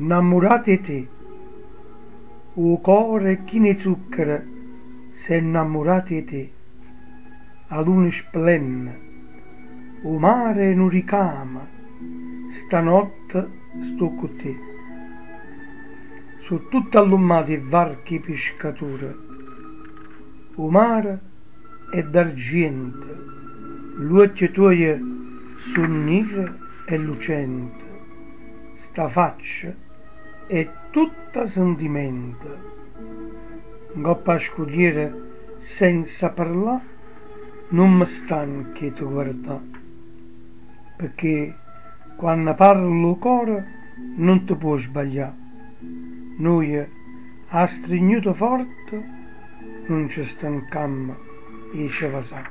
Nnammurate te, o core chi ne zucchera, se innamorate te, a luna splenne, o mare non ricama, stanotte sto con te. Su tutte allumate varchi pescature, o mare è d'argento, l'occhio tuoie sono nniro e lucente, sta faccia è tutta sentimento, ncop a scuglera senza parlare, non mi stanchi di guardare, perché quando parlo cuore non ti può sbagliare. Noi, a stringnuto forte, non ci stancammo e ci va sa.